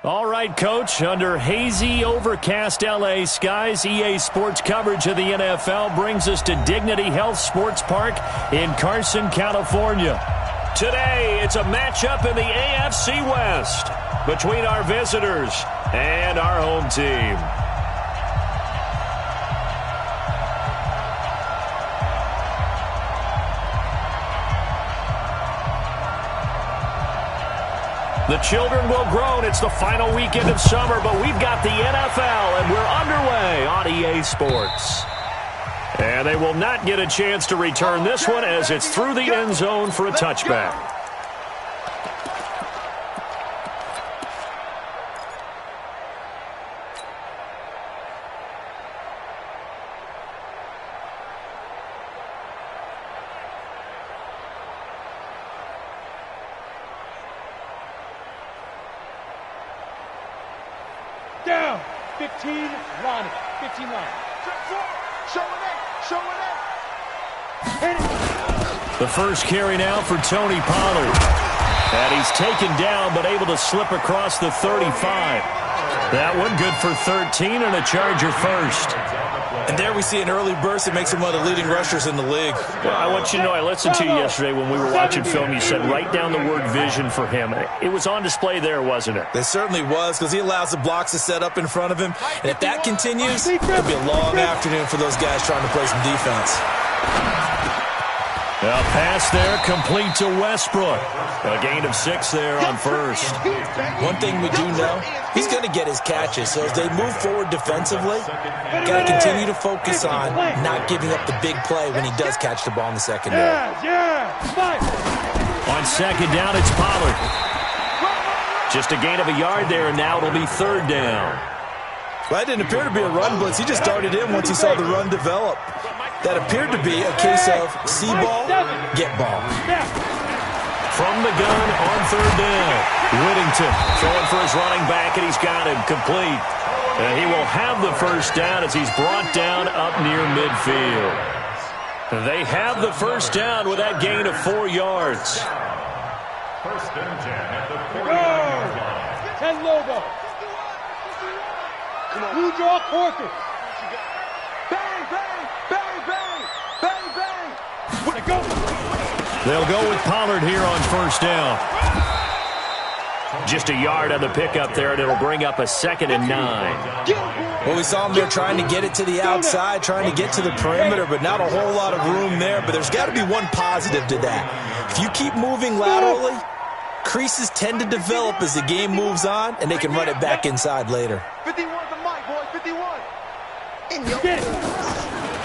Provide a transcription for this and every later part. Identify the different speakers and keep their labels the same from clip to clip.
Speaker 1: All right, Coach, under hazy, overcast L.A. skies, EA Sports coverage of the NFL brings us to Dignity Health Sports Park in Carson, California. Today, it's a matchup in the AFC West between our visitors and our home team. The children will groan. It's the final weekend of summer, but we've got the NFL, and we're underway on EA Sports. And they will not get a chance to return this one as it's through the end zone for a touchback.
Speaker 2: Down, 15, line it, 15 line. Showing it.
Speaker 1: The first carry now for Tony Pollard. And he's taken down but able to slip across the 35. That one good for 13 and a Charger first.
Speaker 3: And there we see an early burst that makes him one of the leading rushers in the league.
Speaker 1: Well, I want you to know, I listened to you yesterday when we were watching film. You said write down the word vision for him. It was on display there, wasn't it?
Speaker 3: It certainly was, because he allows the blocks to set up in front of him. And if that continues, it'll be a long afternoon for those guys trying to play some defense.
Speaker 1: A pass there, complete to Westbrook. A gain of 6 there on first.
Speaker 3: One thing we do know, he's going to get his catches. So as they move forward defensively, got to continue to focus on not giving up the big play when he does catch the ball in the secondary.
Speaker 1: On second down, it's Pollard. Just a gain of a yard there, and now it'll be third down.
Speaker 3: Well, that didn't appear to be a run blitz. He just darted in once he saw the run develop. That appeared to be a case of see ball, get ball.
Speaker 1: From the gun on third down. Whittington throwing for his running back, and he's got him complete. And he will have the first down as he's brought down up near midfield. They have the first down with that gain of 4 yards.
Speaker 2: First and 10 at the 40-yard line. 10 logo. Blue draw Corker. Bang, bang, bang, bang, bang, bang. Go.
Speaker 1: They'll go with Pollard here on first down. Just a yard on the pickup there, and it'll bring up a 2nd and 9.
Speaker 3: Well, we saw him there trying to get it to the outside, trying to get to the perimeter, but not a whole lot of room there. But there's got to be one positive to that. If you keep moving laterally, creases tend to develop as the game moves on, and they can run it back inside later.
Speaker 2: 51 the mic, boy, 51.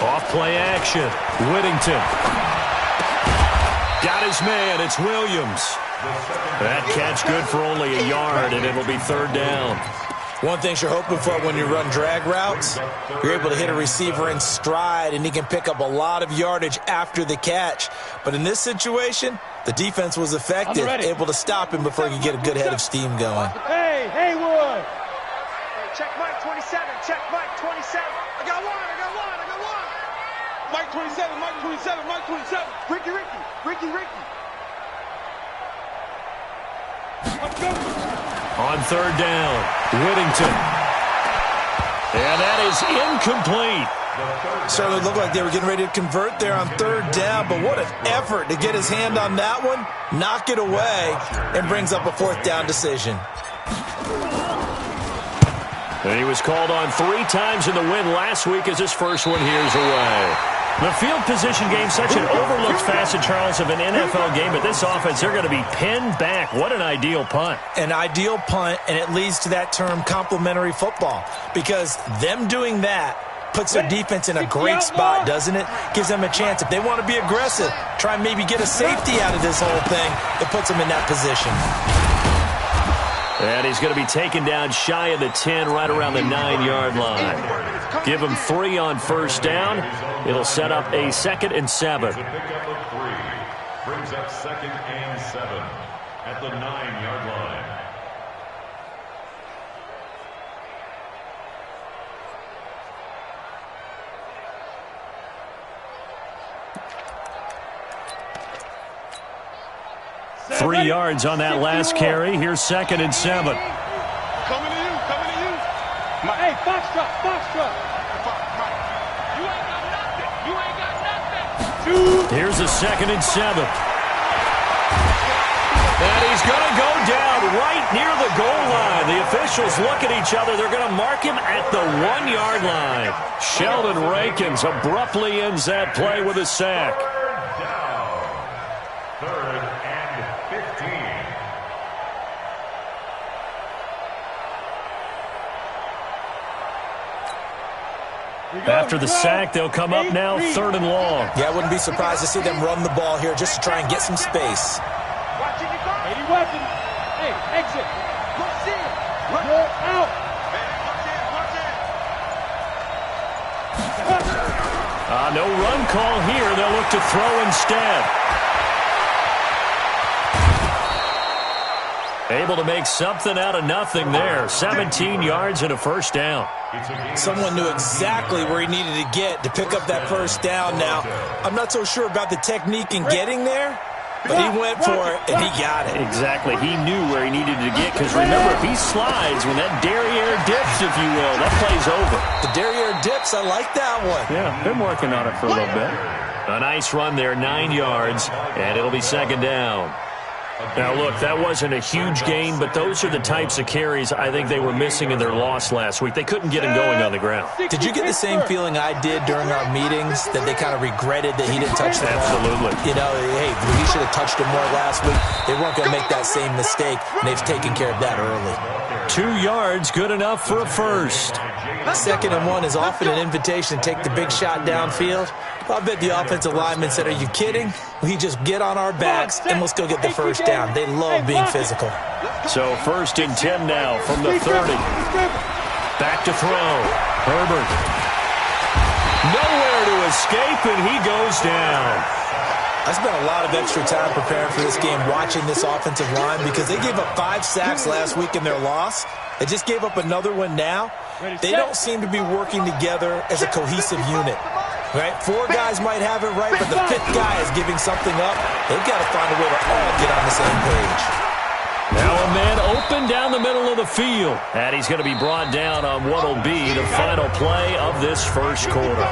Speaker 1: Off play action. Whittington. Got his man. It's Williams. That catch good for only a yard, and it'll be third down.
Speaker 3: One thing you're hoping for when you run drag routes, you're able to hit a receiver in stride, and he can pick up a lot of yardage after the catch. But in this situation, the defense was effective, able to stop him before he could get a good head of steam going.
Speaker 2: Hey, Haywood.
Speaker 4: Check Mike 27, check Mike 27. I got one.
Speaker 2: Mike 27, Mike 27, Mike 27. Ricky. Let's go.
Speaker 1: On third down, Whittington. And that is incomplete.
Speaker 3: Certainly looked like they were getting ready to convert there on third down, but what an effort to get his hand on that one, knock it away, and brings up a 4th down decision.
Speaker 1: And he was called on 3 times in the win last week as his first one here's away. The field position game, such an overlooked facet, Charles, of an NFL game. But this offense, they're going to be pinned back. What an ideal punt.
Speaker 3: An ideal punt, and it leads to that term complementary football. Because them doing that puts their defense in a great spot, doesn't it? Gives them a chance. If they want to be aggressive, try and maybe get a safety out of this whole thing, it puts them in that position.
Speaker 1: And he's going to be taken down shy of the 10, right around the 9-yard line. Give him 3 on first down. It'll set up a 2nd and 7.
Speaker 5: Brings up 2nd and 7 at the 9-yard line.
Speaker 1: Three yards on that last carry. Here's 2nd and 7.
Speaker 2: Foxtrot.
Speaker 4: You ain't got nothing. You ain't got nothing.
Speaker 1: Here's a 2nd and 7. And he's going to go down right near the goal line. The officials look at each other. They're going to mark him at the 1-yard line. Sheldon Rankins abruptly ends that play with a sack.
Speaker 5: Third and 15.
Speaker 1: After the sack, they'll come up now 3rd and long.
Speaker 3: Yeah, I wouldn't be surprised to see them run the ball here just to try and get some space.
Speaker 4: Watching you go.
Speaker 2: 80 weapons. Hey, exit.
Speaker 4: What's in?
Speaker 2: You're out.
Speaker 1: No run call here. They'll look to throw instead. Able to make something out of nothing there. 17 yards and a 1st down.
Speaker 3: Someone knew exactly where he needed to get to pick up that 1st down. Now, I'm not so sure about the technique in getting there, but he went for it, and he got it.
Speaker 1: Exactly. He knew where he needed to get, because remember, if he slides, when that derriere dips, if you will, that play's over.
Speaker 3: The derriere dips, I like that one.
Speaker 1: Yeah, been working on it for a little bit. A nice run there, 9 yards, and it'll be 2nd down. Now, look, that wasn't a huge gain, but those are the types of carries I think they were missing in their loss last week. They couldn't get him going on the ground.
Speaker 3: Did you get the same feeling I did during our meetings, that they kind of regretted that he didn't touch the ball?
Speaker 1: Absolutely.
Speaker 3: You know, hey, he should have touched him more last week. They weren't going to make that same mistake, and they've taken care of that early.
Speaker 1: 2 yards, good enough for a 1st.
Speaker 3: 2nd and 1 is often an invitation to take the big shot downfield. I bet the offensive lineman said, are you kidding? We just get on our backs and let's go get the 1st down. They love being physical.
Speaker 1: So 1st and 10 now from the 30. Back to throw. Herbert. Nowhere to escape, and he goes down.
Speaker 3: I spent a lot of extra time preparing for this game watching this offensive line because they gave up 5 sacks last week in their loss. They just gave up another one now. They don't seem to be working together as a cohesive unit. Right? 4 guys might have it right, but the 5th guy is giving something up. They've got to find a way to all get on the same page.
Speaker 1: Now a man open down the middle of the field. And he's going to be brought down on what will be the final play of this 1st quarter.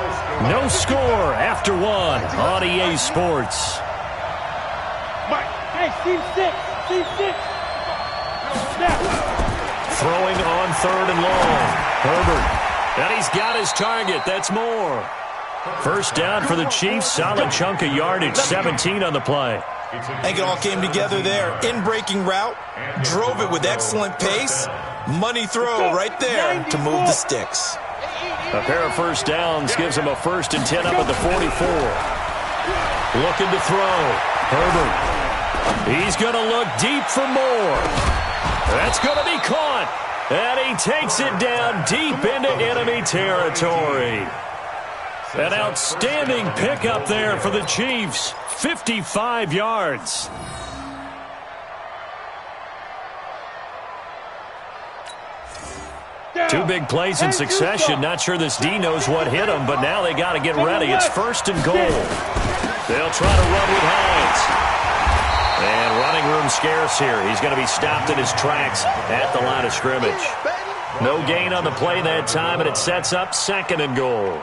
Speaker 1: No score after 1 on EA Sports.
Speaker 2: Hey, team 6. Team 6. Snap.
Speaker 1: Throwing on 3rd and long. Herbert. And he's got his target. That's more. 1st down for the Chiefs. Solid chunk of yardage. 17 on the play.
Speaker 3: I think it all came together there. In-breaking route. Drove it with excellent pace. Money throw right there to move the sticks.
Speaker 1: A pair of 1st downs gives him a 1st and 10 up at the 44. Looking to throw. Herbert. He's going to look deep for more. That's going to be caught. And he takes it down deep into enemy territory. An outstanding pickup there for the Chiefs. 55 yards. Two big plays in succession. Not sure this D knows what hit him, but now they got to get ready. It's 1st and goal. They'll try to run with Hines. And running room scarce here. He's going to be stopped in his tracks at the line of scrimmage. No gain on the play that time, and it sets up 2nd and goal.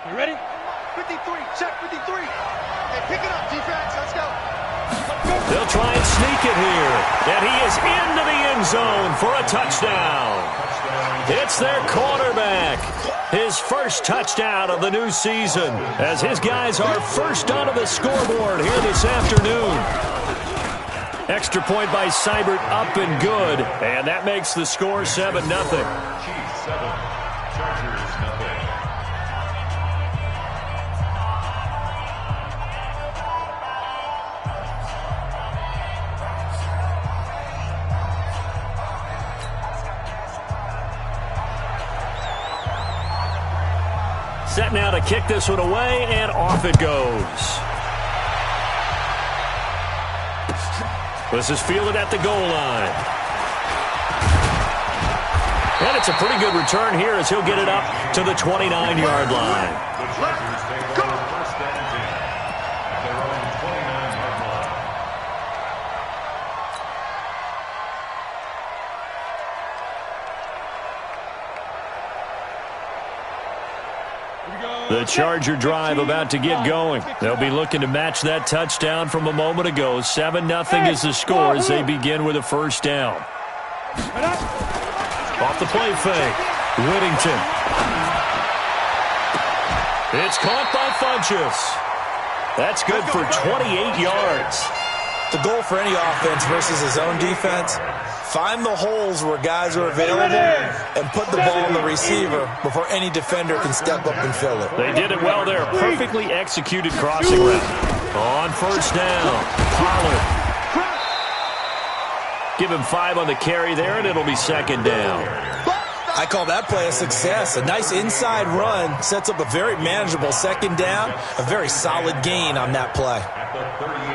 Speaker 2: Okay, ready?
Speaker 4: 53, check 53. Hey, pick it up, defense. Let's go.
Speaker 1: They'll try and sneak it here. And he is into the end zone for a touchdown. It's their quarterback. His 1st touchdown of the new season, as his guys are 1st onto the scoreboard here this afternoon. Extra point by Seibert, up and good. And that makes the score 7-0.
Speaker 5: Chiefs 7, Chargers 0.
Speaker 1: Set now to kick this one away, and off it goes. This is fielded at the goal line. And it's a pretty good return here as he'll get it up to the 29-yard line. The Charger drive about to get going. They'll be looking to match that touchdown from a moment ago. 7-0 is the score as they begin with a first down. Off the play fake. Whittington. It's caught by Funchess. That's good for 28 yards.
Speaker 3: The goal for any offense versus his own defense, find the holes where guys are available and put the ball on the receiver before any defender can step up and fill it.
Speaker 1: They did it well there. Perfectly executed crossing route. On first down, Pollard. Give him 5 on the carry there, and it'll be second down.
Speaker 3: I call that play a success. A nice inside run sets up a very manageable second down. A very solid gain on that play.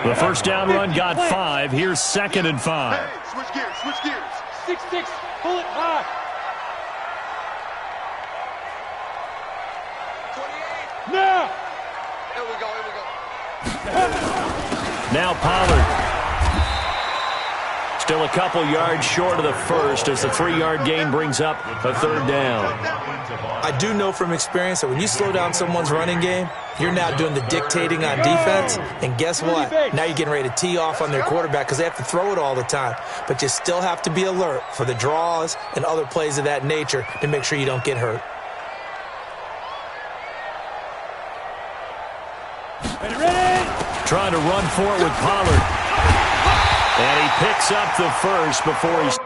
Speaker 1: The first down run got 5. Here's 2nd and 5.
Speaker 2: Hey, switch gears, switch gears. 6-6, pull it high. 28. Now. Here we go.
Speaker 1: Now Pollard. Still a couple yards short of the first as the 3-yard gain brings up a third down.
Speaker 3: I do know from experience that when you slow down someone's running game, you're now doing the dictating on defense. And guess what? Now you're getting ready to tee off on their quarterback because they have to throw it all the time. But you still have to be alert for the draws and other plays of that nature to make sure you don't get hurt.
Speaker 1: Trying to run for it with Pollard. And he picks up the first before he's...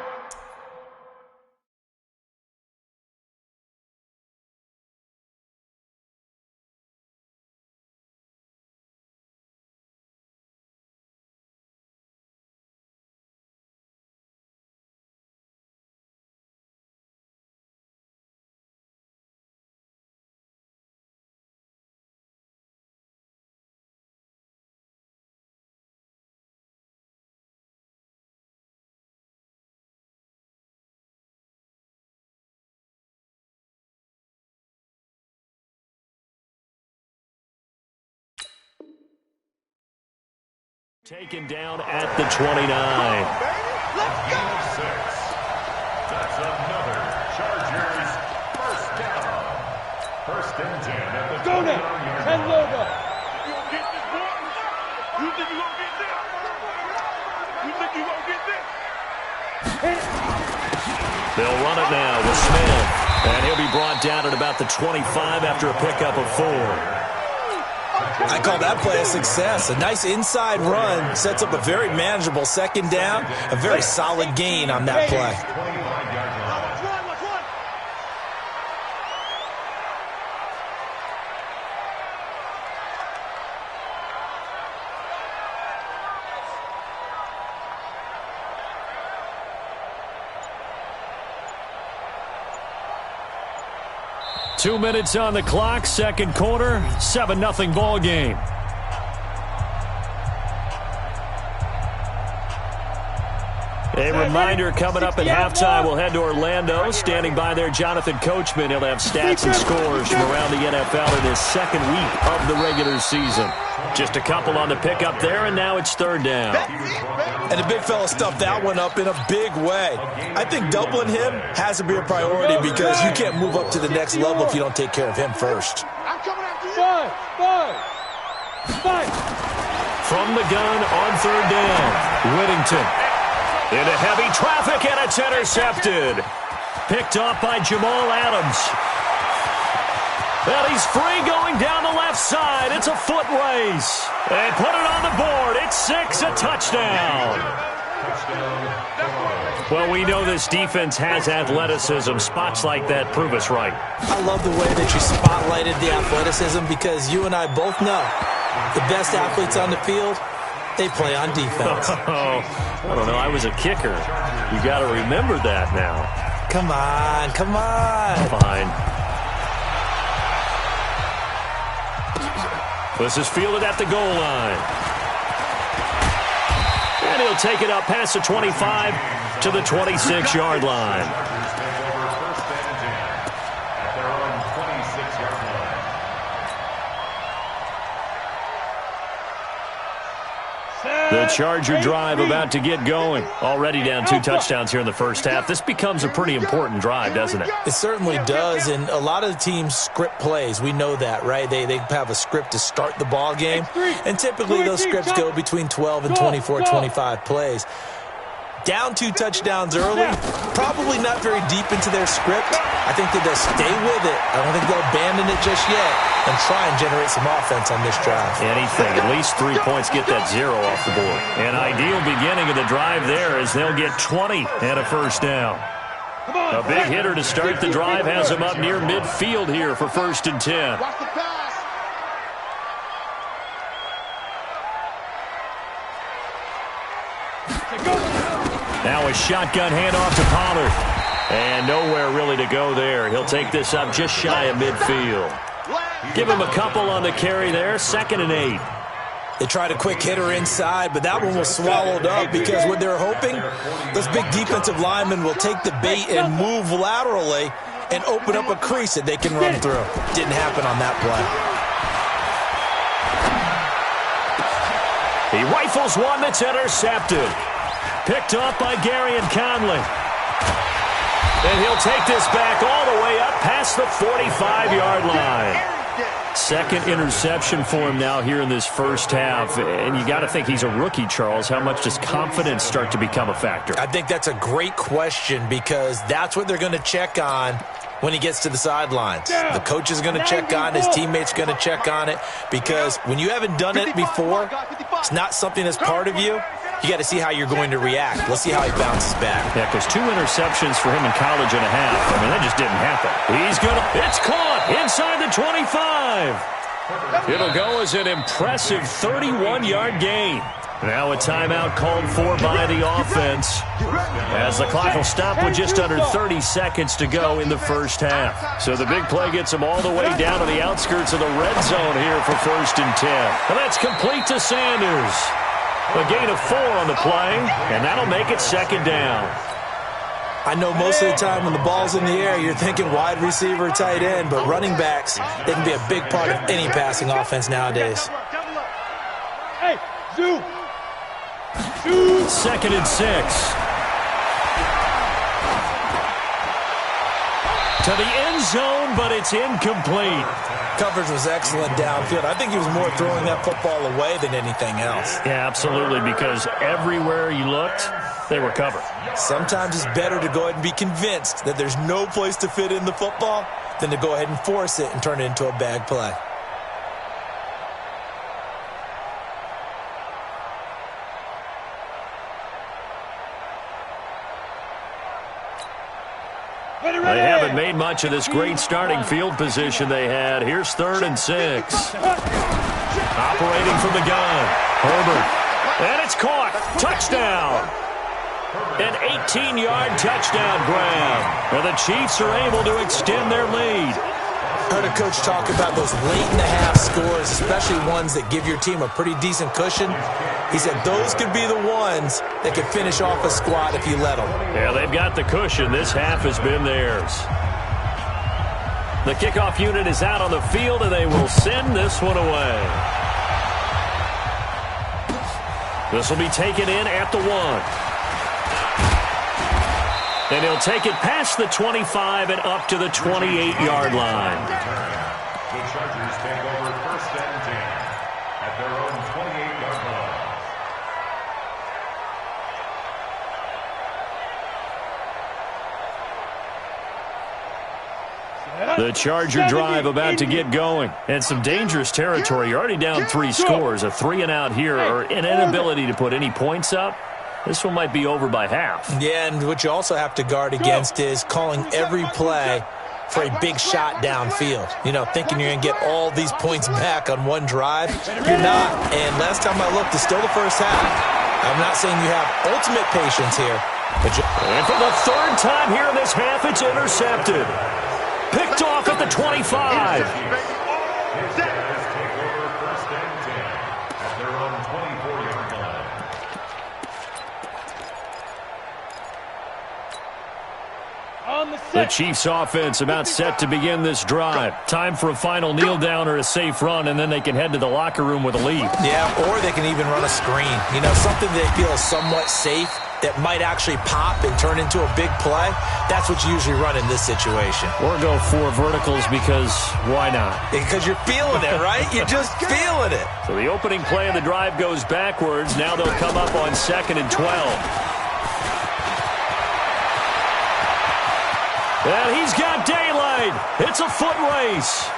Speaker 1: Taken down at the 29.
Speaker 5: Let's go! 6. That's another Chargers first down. 1st and 10 at the 29-yard line.
Speaker 2: Head logo.
Speaker 4: You gonna get this, boy? You think you gonna get this? You think you gonna get this?
Speaker 1: They'll run it now with Smith. And he'll be brought down at about the 25 after a pickup of 4.
Speaker 3: I call that play a success. A nice inside run sets up a very manageable second down. A very solid gain on that play.
Speaker 4: 25-yard line. Let's run.
Speaker 1: 2 minutes on the clock, second quarter, 7-0 ball game. A reminder coming up at halftime, we'll head to Orlando. Standing by there, Jonathan Coachman. He'll have stats and scores from around the NFL in his second week of the regular season. Just a couple on the pickup there, and now it's third down.
Speaker 3: And the big fella stuffed that one up in a big way. I think doubling him has to be a priority because you can't move up to the next level if you don't take care of him first.
Speaker 2: I'm coming after you. Five.
Speaker 1: From the gun on third down, Whittington. Into heavy traffic, and it's intercepted. Picked off by Jamal Adams. Well, he's free going down the left side. It's a foot race. They put it on the board. It's 6, a touchdown. Well, we know this defense has athleticism. Spots like that prove us right.
Speaker 3: I love the way that you spotlighted the athleticism because you and I both know the best athletes on the field, they play on defense.
Speaker 1: Oh, I don't know. I was a kicker. You got to remember that now.
Speaker 3: Come on.
Speaker 1: Fine. This is fielded at the goal line. And he'll take it up past the 25 to the 26-yard line. Charger drive about to get going. Already down 2 touchdowns here in the first half. This becomes a pretty important drive, doesn't it?
Speaker 3: It certainly does, and a lot of the teams script plays. We know that, right? They have a script to start the ball game, and typically those scripts go between 12 and 24, 25 plays. Down 2 touchdowns early, probably not very deep into their script. I think that they'll stay with it. I don't think they'll abandon it just yet and try and generate some offense on this drive.
Speaker 1: Anything. At least 3 points, get that 0 off the board. An ideal beginning of the drive there as they'll get 20 and a first down. A big hitter to start the drive has them up near midfield here for 1st and 10.
Speaker 2: Watch the pass.
Speaker 1: Now a shotgun handoff to Pollard. And nowhere really to go there. He'll take this up just shy of midfield. Give him a couple on the carry there. 2nd and 8.
Speaker 3: They tried a quick hitter inside, but that one was swallowed up because what they're hoping, those big defensive linemen will take the bait and move laterally and open up a crease that they can run through. Didn't happen on that play.
Speaker 1: He rifles one that's intercepted. Picked off by Gary and Conley. And he'll take this back all the way up past the 45-yard line. 2nd interception for him now here in this first half. And you got to think he's a rookie, Charles. How much does confidence start to become a factor?
Speaker 3: I think that's a great question because that's what they're going to check on when he gets to the sidelines. The coach is going to check on it. His teammates going to check on it because when you haven't done it before, it's not something that's part of you. You got to see how you're going to react. Let's see how he bounces back.
Speaker 1: Yeah, because 2 interceptions for him in college and a half. I mean, that just didn't happen. He's going to... It's caught inside the 25. It'll go as an impressive 31-yard gain. Now a timeout called for by the offense as the clock will stop with just under 30 seconds to go in the first half. So the big play gets them all the way down to the outskirts of the red zone here for 1st and 10. And that's complete to Sanders. A gain of 4 on the play, and that'll make it 2nd down.
Speaker 3: I know most of the time when the ball's in the air, you're thinking wide receiver, tight end, but running backs, they can be a big part of any passing offense nowadays.
Speaker 2: Hey, zoom.
Speaker 1: 2nd and 6. To the end zone, but it's incomplete.
Speaker 3: Coverage was excellent downfield. I think he was more throwing that football away than anything else.
Speaker 1: Yeah, absolutely, because everywhere you looked, they were covered.
Speaker 3: Sometimes it's better to go ahead and be convinced that there's no place to fit in the football than to go ahead and force it and turn it into a bag play.
Speaker 1: They haven't made much of this great starting field position they had. Here's 3rd and 6. Operating from the gun. Herbert. And it's caught. Touchdown. An 18-yard touchdown grab. And the Chiefs are able to extend their lead.
Speaker 3: I heard a coach talk about those late-in-the-half scores, especially ones that give your team a pretty decent cushion. He said those could be the ones that could finish off a squad if you let them.
Speaker 1: Yeah, they've got the cushion. This half has been theirs. The kickoff unit is out on the field, and they will send this one away. This will be taken in at the 1. And he'll take it past the 25 and up to the 28-yard line.
Speaker 5: The Chargers take over 1st and 10 at their own 28-yard line.
Speaker 1: The Charger drive about to get going. And some dangerous territory. You're already down 3 scores. A 3 and out here, or an inability to put any points up. This one might be over by half.
Speaker 3: Yeah, and what you also have to guard against is calling every play for a big shot downfield. You know, thinking you're going to get all these points back on one drive. You're not. And last time I looked, it's still the first half. I'm not saying you have ultimate patience here. But
Speaker 1: and for the 3rd time here in this half, it's intercepted. Picked off at the 25. The Chiefs offense about set to begin this drive. Time for a final kneel down or a safe run, and then they can head to the locker room with a lead.
Speaker 3: Yeah, or they can even run a screen. You know, something they feel is somewhat safe that might actually pop and turn into a big play. That's what you usually run in this situation.
Speaker 1: Or go for verticals because why not?
Speaker 3: Because you're feeling it, right? You're just feeling it.
Speaker 1: So the opening play of the drive goes backwards. Now they'll come up on 2nd and 12. And he's got daylight. It's a foot race.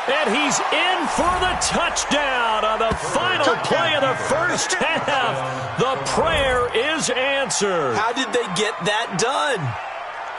Speaker 1: And he's in for the touchdown on the final play of the first half. The prayer is answered.
Speaker 3: How did they get that done?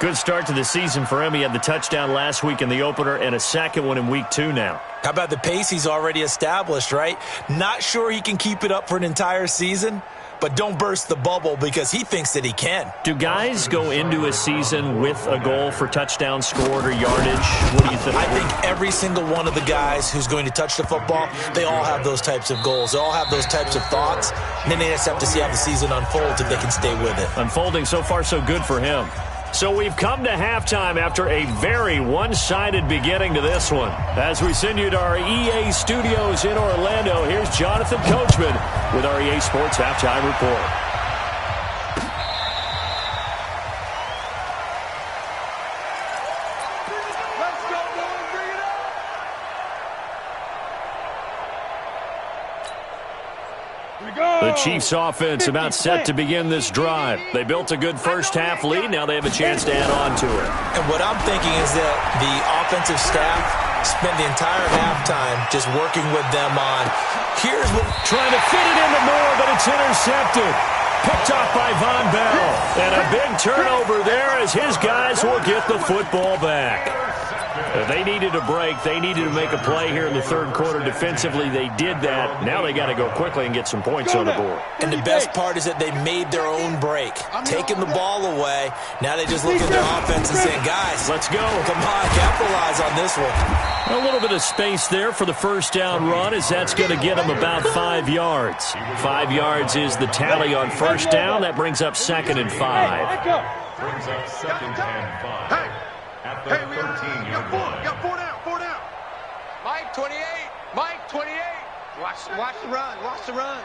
Speaker 1: Good start to the season for him. He had the touchdown last week in the opener and a second one in week 2 now.
Speaker 3: How about the pace he's already established, right? Not sure he can keep it up for an entire season, but don't burst the bubble because he thinks that he can.
Speaker 1: Do guys go into a season with a goal for touchdown scored or yardage? What do you think?
Speaker 3: I think every single one of the guys who's going to touch the football, they all have those types of goals. They all have those types of thoughts. And then they just have to see how the season unfolds if they can stay with it.
Speaker 1: Unfolding so far so good for him. So we've come to halftime after a very one-sided beginning to this one. As we send you to our EA studios in Orlando, here's Jonathan Coachman with our EA Sports Halftime Report. The Chiefs offense about set to begin this drive. They built a good first half lead. Now they have a chance to add on to it.
Speaker 3: And what I'm thinking is that the offensive staff spent the entire halftime just working with them on, here's what...
Speaker 1: Trying to fit it into Moore, but it's intercepted. Picked off by Von Bell. And a big turnover there as his guys will get the football back. If they needed a break, they needed to make a play here in the third quarter defensively. They did that. Now they got to go quickly and get some points on the board.
Speaker 3: And the best part is that they made their own break, taking the ball away. Now they just look at their offense and saying, guys,
Speaker 1: let's go.
Speaker 3: Come on, capitalize on this one.
Speaker 1: A little bit of space there for the first down run as that's going to get them about 5 yards. 5 yards is the tally on first down. That brings up 2nd and 5.
Speaker 5: Brings up 2nd and 5. At the 13-yard line.
Speaker 2: Got 4 down, 4 down.
Speaker 6: Mike, 28. Mike, 28. Watch the run. Watch the run.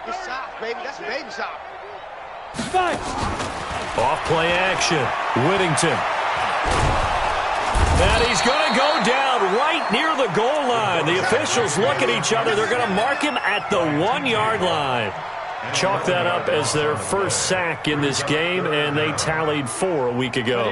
Speaker 6: Good soft, baby. That's a baby soft.
Speaker 1: Off play action. Whittington. And he's going to go down right near the goal line. The officials look at each other. They're going to mark him at the 1-yard line. Chalk that up as their first sack in this game, and they tallied 4 a week ago.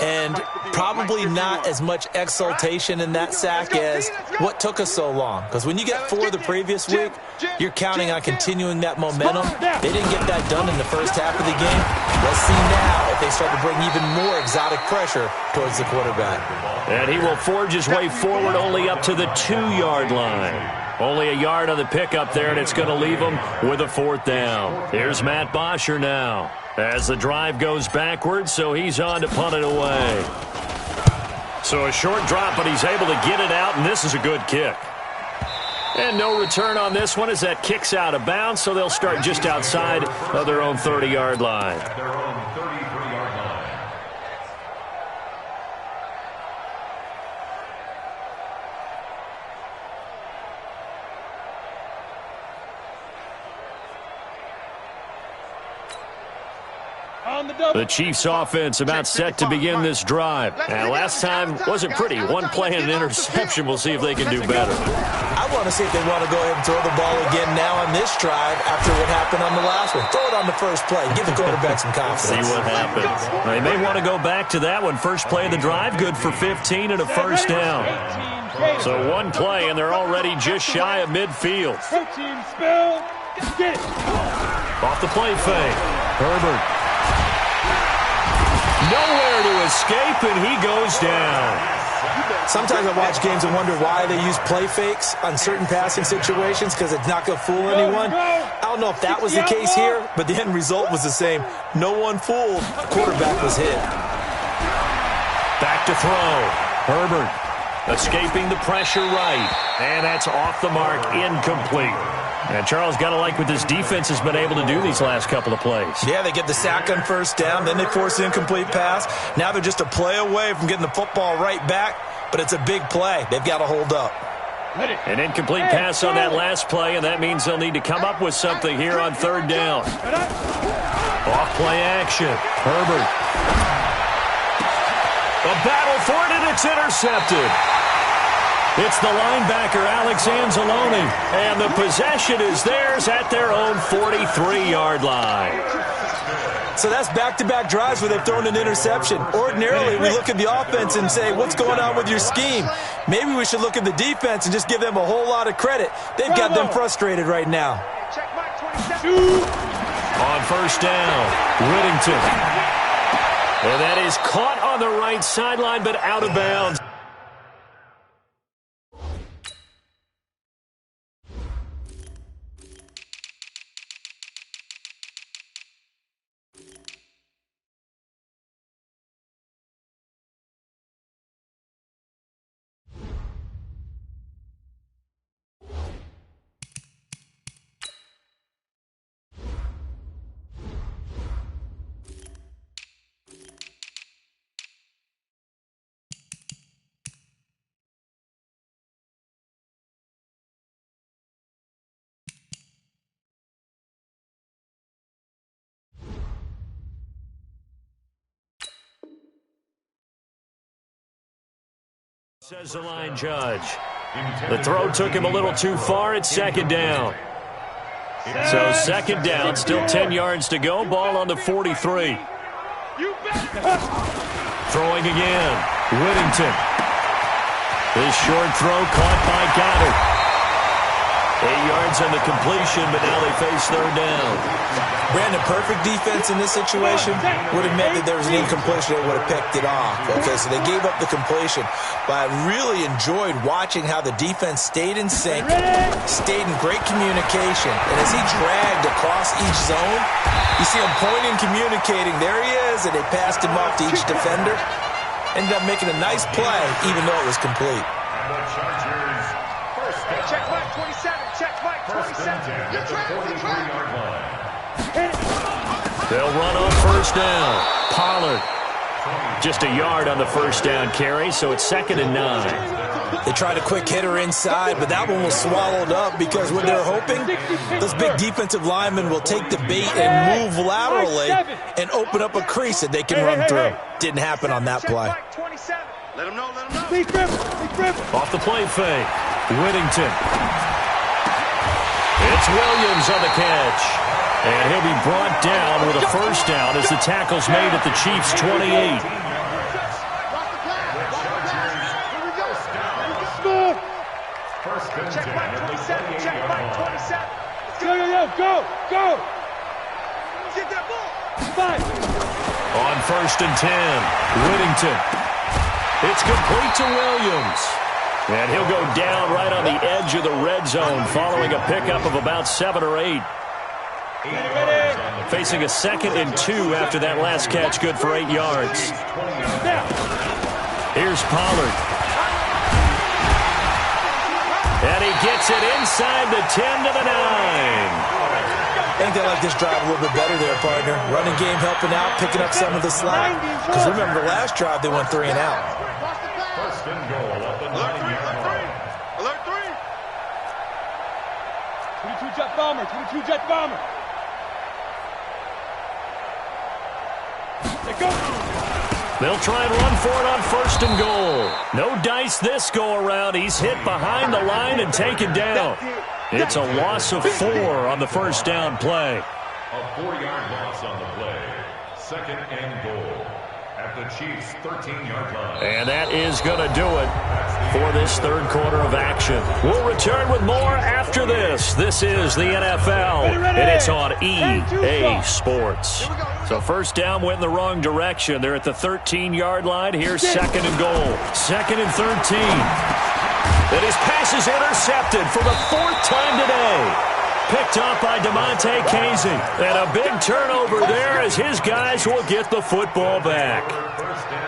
Speaker 3: And probably not as much exultation in that sack as what took us so long. Because when you get 4 the previous week, you're counting on continuing that momentum. They didn't get that done in the first half of the game. Let's see now if they start to bring even more exotic pressure towards the quarterback.
Speaker 1: And he will forge his way forward only up to the 2-yard line. Only a yard on the pickup there, and it's going to leave him with a 4th down. Here's Matt Bosher now as the drive goes backwards, so he's on to punt it away. So a short drop, but he's able to get it out, and this is a good kick. And no return on this one as that kicks out of bounds, so they'll start just outside of their own 30-yard line.
Speaker 5: At their own 33-yard line.
Speaker 1: The Chiefs offense about set to begin this drive. And last time wasn't pretty. One play and an interception. We'll see if they can do better.
Speaker 3: I want to see if they want to go ahead and throw the ball again now on this drive after what happened on the last one. Throw it on the first play. Give the quarterback some confidence.
Speaker 1: See what happens. They may want to go back to that one. First play of the drive, good for 15 and a first down. So one play, and they're already just shy of midfield. Off the play fake. Herbert. Nowhere to escape, and he goes down.
Speaker 3: Sometimes I watch games and wonder why they use play fakes on certain passing situations because it's not going to fool anyone. I don't know if that was the case here, but the end result was the same. No one fooled. The quarterback was hit.
Speaker 1: Back to throw. Herbert escaping the pressure right, and that's off the mark, incomplete. And Charles, got to like what this defense has been able to do these last couple of plays.
Speaker 3: Yeah, they get the sack on first down, then they force an incomplete pass. Now they're just a play away from getting the football right back, but it's a big play. They've got to hold up.
Speaker 1: An incomplete pass on that last play, and that means they'll need to come up with something here on third down. Off play action. Herbert. A battle for it, and it's intercepted. It's the linebacker, Alex Anzalone, and the possession is theirs at their own 43-yard line.
Speaker 3: So that's back-to-back drives where they've thrown an interception. Ordinarily, we look at the offense and say, what's going on with your scheme? Maybe we should look at the defense and just give them a whole lot of credit. They've got them frustrated right now.
Speaker 1: On first down, Whittington. And that is caught on the right sideline, but out of bounds. Says the line judge. The throw took him a little too far at second down. So second down, still 10 yards to go. Ball on the 43. Throwing again. Whittington. His short throw caught by Goddard. 8 yards on the completion, but now they face third down.
Speaker 3: Brandon, perfect defense in this situation would have meant that there was an incompletion. They would have picked it off. Okay, so they gave up the completion. But I really enjoyed watching how the defense stayed in sync, stayed in great communication. And as he dragged across each zone, you see him pointing, communicating. There he is, and they passed him off to each defender. Ended up making a nice play, even though it was complete.
Speaker 6: Check Mike 27. Check Mike 27. You're trapped.
Speaker 1: They'll run on first down. Pollard. Just a yard on the first down carry, so it's 2nd and 9.
Speaker 3: They tried a quick hitter inside, but that one was swallowed up because what they're hoping, those big defensive linemen will take the bait and move laterally and open up a crease that they can run through. Didn't happen on that play.
Speaker 6: Let him know, let him know.
Speaker 1: Off the play fake. Whittington. It's Williams on the catch. And he'll be brought down with a first down as the tackle's made at the Chiefs' 28.
Speaker 6: Check Mike 27. Check Mike 27.
Speaker 2: Go.
Speaker 6: Get that ball.
Speaker 2: 5.
Speaker 1: On 1st and 10, Whittington. It's complete to Williams. And he'll go down right on the edge of the red zone following a pickup of about 7 or 8. Facing a 2nd and 2 after that last catch, good for 8 yards. Here's Pollard. And he gets it inside the 10 to the 9.
Speaker 3: I think they like this drive a little bit better there, partner. Running game helping out, picking up some of the slack. Because remember, the last drive they went 3 and out.
Speaker 4: First and goal at the 9-yard line.
Speaker 6: Alert 3.
Speaker 2: 22 jet bomber. 22 jet bomber. They go.
Speaker 1: They'll try and run for it on 1st and goal. No dice this go-around. He's hit behind the line and taken down. It's a loss of 4 on the first down play.
Speaker 4: A 4-yard loss on the play. 2nd and goal at the Chiefs' 13-yard line.
Speaker 1: And that is going to do it for this third quarter of action. We'll return with more after this. This is the NFL, and it's on EA Sports. So first down went in the wrong direction. They're at the 13-yard line. Here's 2nd and goal. 2nd and 13. And his pass is intercepted for the 4th time today. Picked up by DeMonte Casey. And a big turnover there as his guys will get the football back.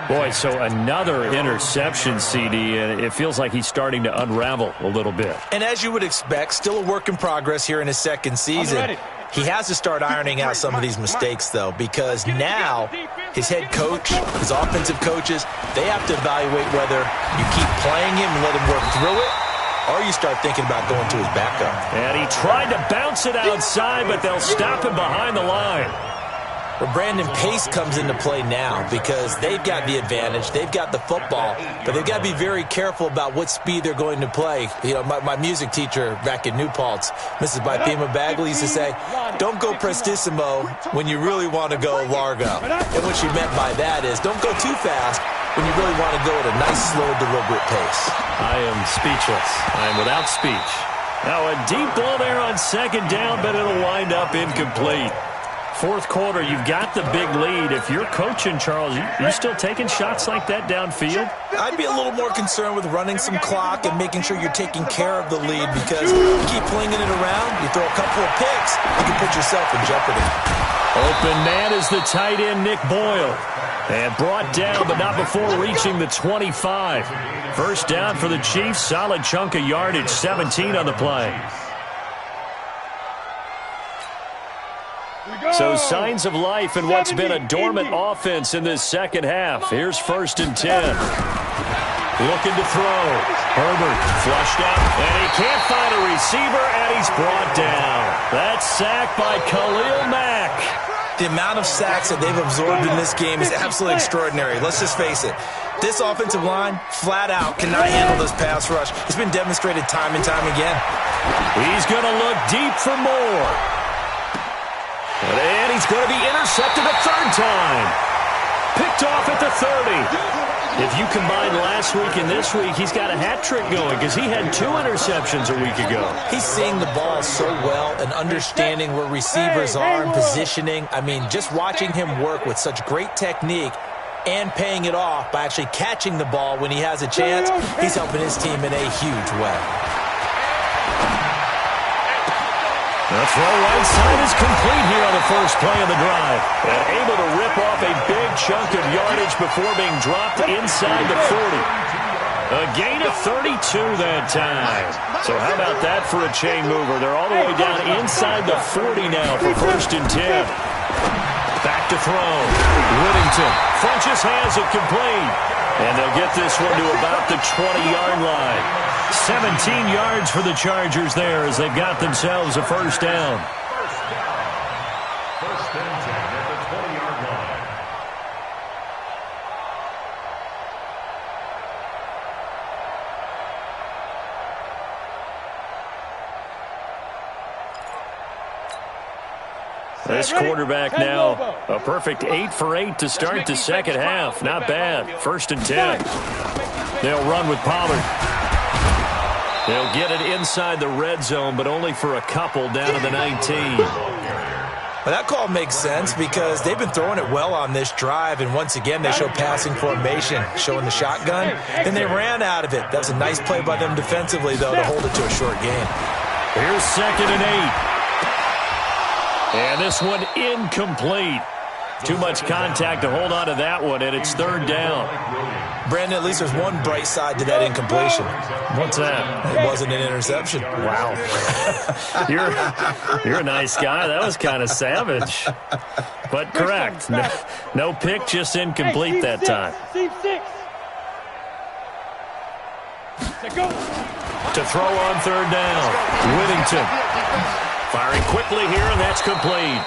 Speaker 1: Boy, so another interception, CD, and it feels like he's starting to unravel a little bit.
Speaker 3: And as you would expect, still a work in progress here in his second season. He has to start ironing out some of these mistakes, though, because now his head coach, his offensive coaches, they have to evaluate whether you keep playing him and let him work through it, or you start thinking about going to his backup.
Speaker 1: And he tried to bounce it outside, but they'll stop him behind the line.
Speaker 3: But Brandon, pace comes into play now because they've got the advantage. They've got the football, but they've got to be very careful about what speed they're going to play. You know, my music teacher back in New Paltz, Mrs. Bythema Bagley, used to say, don't go prestissimo when you really want to go largo. And what she meant by that is don't go too fast when you really want to go at a nice, slow, deliberate pace.
Speaker 1: I am speechless. I am without speech. Now a deep ball there on second down, but it'll wind up incomplete. Fourth quarter, you've got the big lead. If you're coaching, Charles, you still taking shots like that downfield?
Speaker 3: I'd be a little more concerned with running some clock and making sure you're taking care of the lead, because you keep flinging it around, you throw a couple of picks, you can put yourself in jeopardy.
Speaker 1: Open man is the tight end, Nick Boyle. And brought down, but not before reaching the 25. First down for the Chiefs. Solid chunk of yardage, 17 on the play. So signs of life in what's been a dormant offense in this second half. Here's 1st and 10. Looking to throw. Herbert flushed out, and he can't find a receiver, and he's brought down. That's sacked by Khalil Mack.
Speaker 3: The amount of sacks that they've absorbed in this game is absolutely extraordinary. Let's just face it. This offensive line, flat out, cannot handle this pass rush. It's been demonstrated time and time again.
Speaker 1: He's going to look deep for more. And he's going to be intercepted a third time. Picked off at the 30. If you combine last week and this week, he's got a hat trick going because he had 2 interceptions a week ago.
Speaker 3: He's seeing the ball so well and understanding where receivers are and positioning. I mean, just watching him work with such great technique and paying it off by actually catching the ball when he has a chance, he's helping his team in a huge way.
Speaker 1: The throw right side is complete here on the first play of the drive. And able to rip off a big chunk of yardage before being dropped inside the 40. A gain of 32 that time. So how about that for a chain mover? They're all the way down inside the 40 now for 1st and 10. Back to throw. Whittington. Funches has it complete. And they'll get this one to about the 20-yard line. 17 yards for the Chargers there as they've got themselves a first down.
Speaker 5: First and 10 at the 20-yard line.
Speaker 1: This quarterback now, a perfect 8 for 8 to start the second half. Not bad. 1st and 10. They'll run with Pollard. They'll get it inside the red zone, but only for a couple down to the 19.
Speaker 3: Well, that call makes sense because they've been throwing it well on this drive, and once again they show passing formation, showing the shotgun, and they ran out of it. That's a nice play by them defensively, though, to hold it to a short gain.
Speaker 1: Here's 2nd and 8. And this one incomplete. Too much contact to hold on to that one, and it's 3rd down.
Speaker 3: Brandon, at least there's one bright side to that incompletion.
Speaker 1: What's that?
Speaker 3: It wasn't an interception.
Speaker 1: Wow. You're a nice guy. That was kind of savage. But correct. No pick, just incomplete that time. To throw on 3rd down. Whittington. Firing quickly here, and that's complete.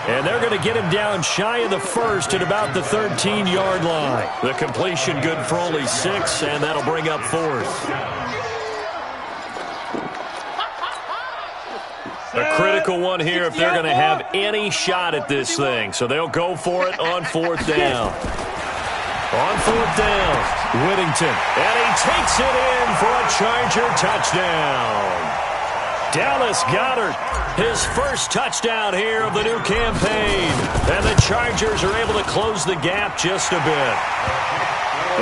Speaker 1: And they're going to get him down shy of the 1st at about the 13-yard line. The completion good for only 6, and that'll bring up 4th. A critical one here if they're going to have any shot at this thing. So they'll go for it on 4th down. On 4th down, Whittington. And he takes it in for a Charger touchdown. Dallas Goedert, his first touchdown here of the new campaign. And the Chargers are able to close the gap just a bit.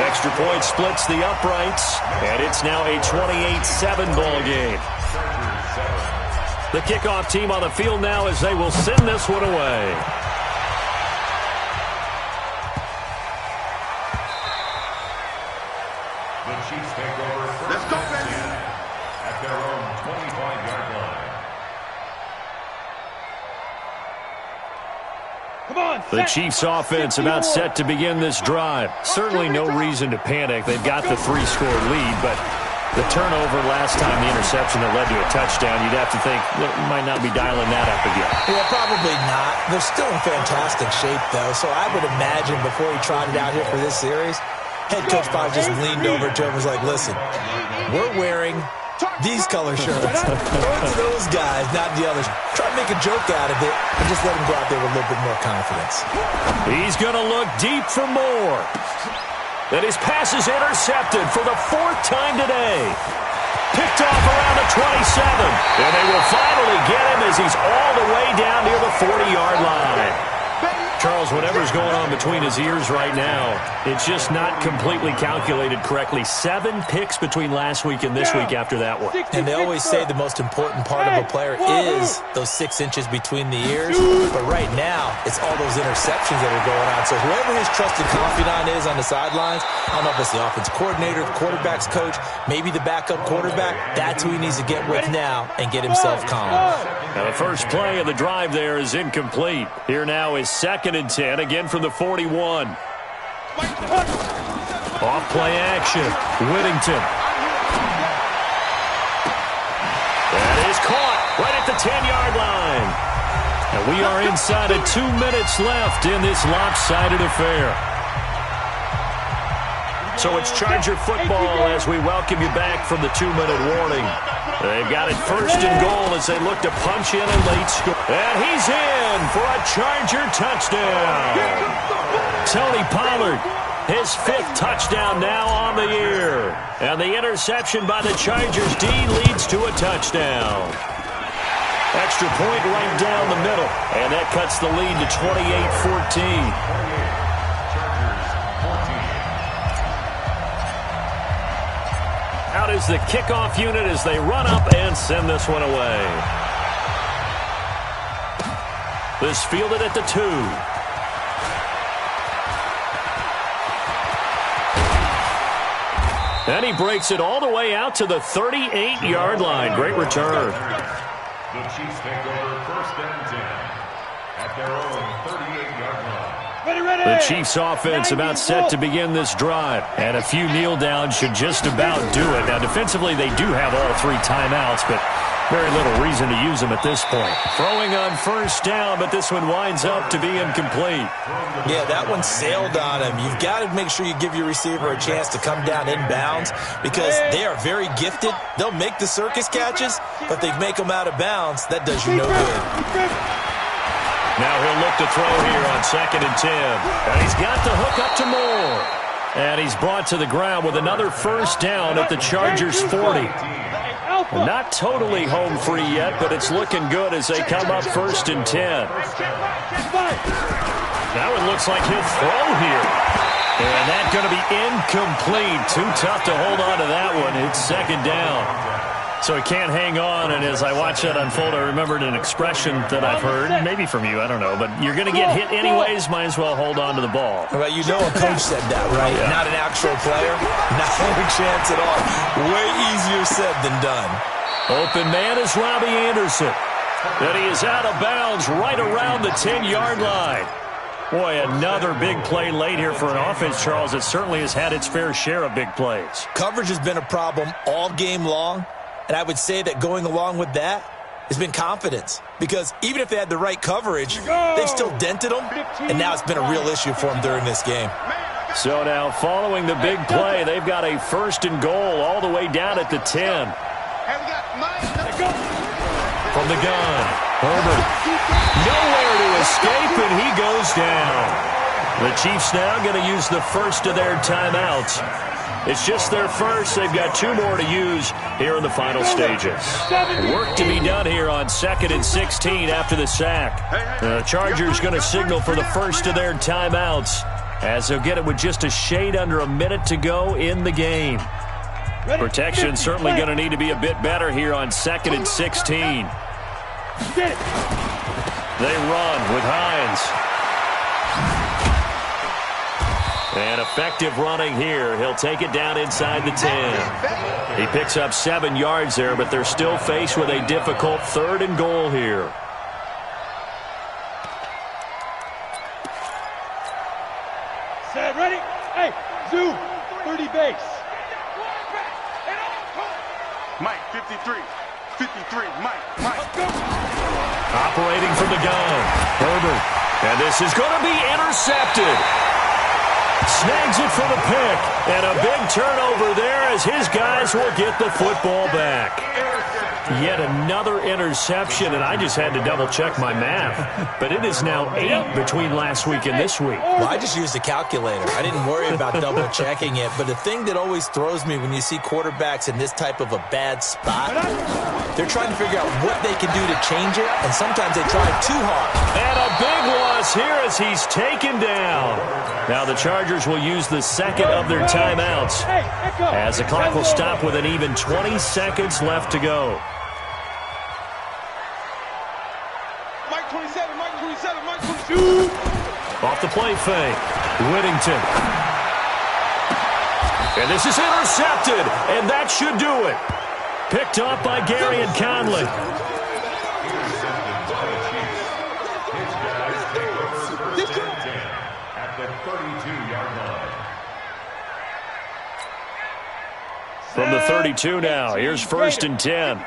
Speaker 1: Extra point splits the uprights, and it's now a 28-7 ball game. The kickoff team on the field now as they will send this one away.
Speaker 5: The Chiefs take over first. Let's go, baby. At their own 25-yard line.
Speaker 2: Come on,
Speaker 1: The Chiefs offense about set to begin this drive. Certainly no reason to panic. They've got the 3-score lead, but the turnover last time, the interception that led to a touchdown, you'd have to think, look, might not be dialing that up again.
Speaker 3: Yeah, probably not. They're still in fantastic shape, though, so I would imagine before he trotted out here for this series, head coach probably just leaned over to him and was like, listen, we're wearing these color shirts. Throw it to those guys, not the others. Try to make a joke out of it and just let him go out there with a little bit more confidence.
Speaker 1: He's going to look deep for more. And his pass is intercepted for the 4th time today. Picked off around the 27. And they will finally get him as he's all the way down near the 40-yard line. Charles, whatever's going on between his ears right now, it's just not completely calculated correctly. 7 picks between last week and this week after that one.
Speaker 3: And they always say the most important part of a player is those 6 inches between the ears. But right now, it's all those interceptions that are going on. So whoever his trusted confidant is on the sidelines, I don't know if it's the offense coordinator, the quarterback's coach, maybe the backup quarterback, that's who he needs to get with now and get himself calm.
Speaker 1: Now the first play of the drive there is incomplete. Here now is 2nd and 10, again from the 41. Off play action. Whittington. That is caught right at the 10-yard line. And we are inside of 2 minutes left in this lopsided affair. So it's Charger football as we welcome you back from the 2-minute warning. They've got it 1st and goal as they look to punch in a late score. And he's in for a Charger touchdown. Tony Pollard, his 5th touchdown now on the year. And the interception by the Chargers D leads to a touchdown. Extra point right down the middle. And that cuts the lead to 28-14. Out is the kickoff unit as they run up and send this one away. This fielded at the 2. And he breaks it all the way out to the 38-yard line. Great return.
Speaker 5: The Chiefs take over 1st and 10 at their own 38-yard line.
Speaker 1: The Chiefs offense about set to begin this drive. And a few kneel downs should just about do it. Now defensively they do have all 3 timeouts, but very little reason to use them at this point. Throwing on 1st down, but this one winds up to be incomplete.
Speaker 3: Yeah, that one sailed on him. You've got to make sure you give your receiver a chance to come down inbounds because they are very gifted. They'll make the circus catches, but they make them out of bounds. That does you no good.
Speaker 1: Now he'll look to throw here on 2nd and 10. And he's got the hook up to Moore. And he's brought to the ground with another 1st down at the Chargers 40. Not totally home free yet, but it's looking good as they come up 1st and 10. Now it looks like he'll throw here. And that's going to be incomplete. Too tough to hold on to that one. It's 2nd down. So he can't hang on, and as I watch that unfold, I remembered an expression that I've heard, maybe from you, I don't know, but you're going to get hit anyways, might as well hold on to the ball.
Speaker 3: Well, you know a coach said that, right? Yeah. Not an actual player. Not a chance at all. Way easier said than done.
Speaker 1: Open man is Robbie Anderson. And he is out of bounds right around the 10-yard line. Boy, another big play late here for an offense, Charles, that certainly has had its fair share of big plays.
Speaker 3: Coverage has been a problem all game long. And I would say that going along with that has been confidence. Because even if they had the right coverage, they've still dented them. And now it's been a real issue for them during this game.
Speaker 1: So now following the big play, they've got a 1st and goal all the way down at the 10. From the gun, Herbert. Nowhere to escape, and he goes down. The Chiefs now going to use the 1st of their timeouts. It's just their 1st. They've got 2 more to use here in the final stages. Work to be done here on 2nd and 16 after the sack. The Chargers going to signal for the 1st of their timeouts as they'll get it with just a shade under a minute to go in the game. Protection certainly going to need to be a bit better here on 2nd and 16.
Speaker 2: Get it.
Speaker 1: They run with Hines. And effective running here. He'll take it down inside the 10. He picks up 7 yards there, but they're still faced with a difficult 3rd and goal here.
Speaker 2: Set, ready? Hey, zoom. 30 base.
Speaker 4: Mike, 53. 53, Mike.
Speaker 1: Operating from the gun. Herbert. And this is going to be intercepted. Snags it for the pick. And a big turnover there as his guys will get the football back. Yet another interception, and I just had to double-check my math. But it is now 8 between last week and this week.
Speaker 3: Well, I just used a calculator. I didn't worry about double-checking it. But the thing that always throws me when you see quarterbacks in this type of a bad spot, they're trying to figure out what they can do to change it, and sometimes they try too hard.
Speaker 1: And a big loss here as he's taken down. Now the Chargers will use the second of their timeouts as the clock will stop with an even 20 seconds left to go.
Speaker 2: Mike 27, Mike 27, Mike 22.
Speaker 1: Off the play fake. Whittington. And this is intercepted, and that should do it. Picked off by Gary and Conley.
Speaker 5: Intercepted by the Chiefs. His guys take over 1st and 10 at the 32-yard line.
Speaker 1: From the 32 now, here's 1st and 10.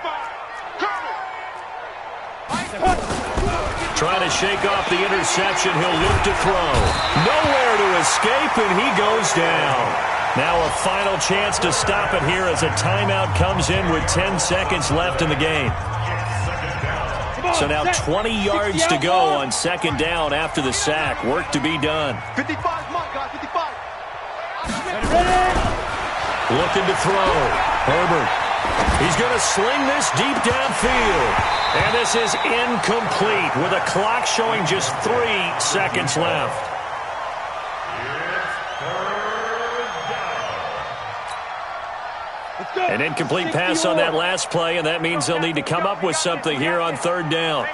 Speaker 1: Trying to shake off the interception. He'll look to throw. Nowhere to escape, and he goes down. Now a final chance to stop it here as a timeout comes in with 10 seconds left in the game. So now 20 yards to go on 2nd down after the sack. Work to be done.
Speaker 6: 55, Mike, guys, 55.
Speaker 1: Looking to throw. Herbert. He's going to sling this deep downfield. And this is incomplete with a clock showing just 3 seconds left. An incomplete pass on that last play, and that means they'll need to come up with something here on 3rd down.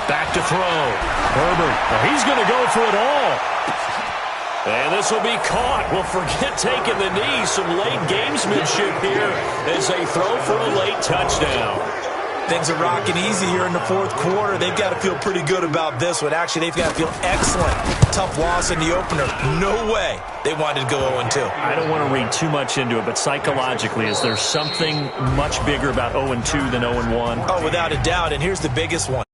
Speaker 1: Back to throw. Herbert. He's going to go for it all. And this will be caught. Well, forget taking the knee. Some late gamesmanship here as they throw for a late touchdown.
Speaker 3: Things are rocking easy here in the 4th quarter. They've got to feel pretty good about this one. Actually, they've got to feel excellent. Tough loss in the opener. No way they wanted to go 0-2.
Speaker 1: I don't want to read too much into it, but psychologically, is there something much bigger about 0-2 than 0-1?
Speaker 3: Oh, without a doubt, and here's the biggest one.